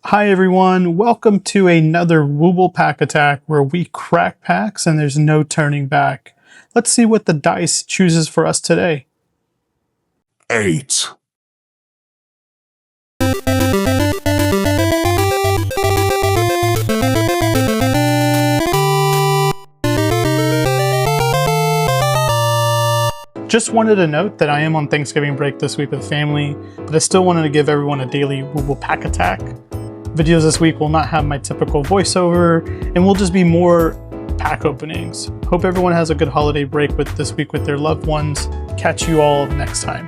Hi everyone, welcome to another WOObul pack attack where we crack packs and there's no turning back. Let's see what the dice chooses for us today. 8. Just wanted to note that I am on Thanksgiving break this week with family, but I still wanted to give everyone a daily WOObul pack attack. Videos this week will not have my typical voiceover and will just be more pack openings. Hope everyone has a good holiday break with this week with their loved ones. Catch you all next time.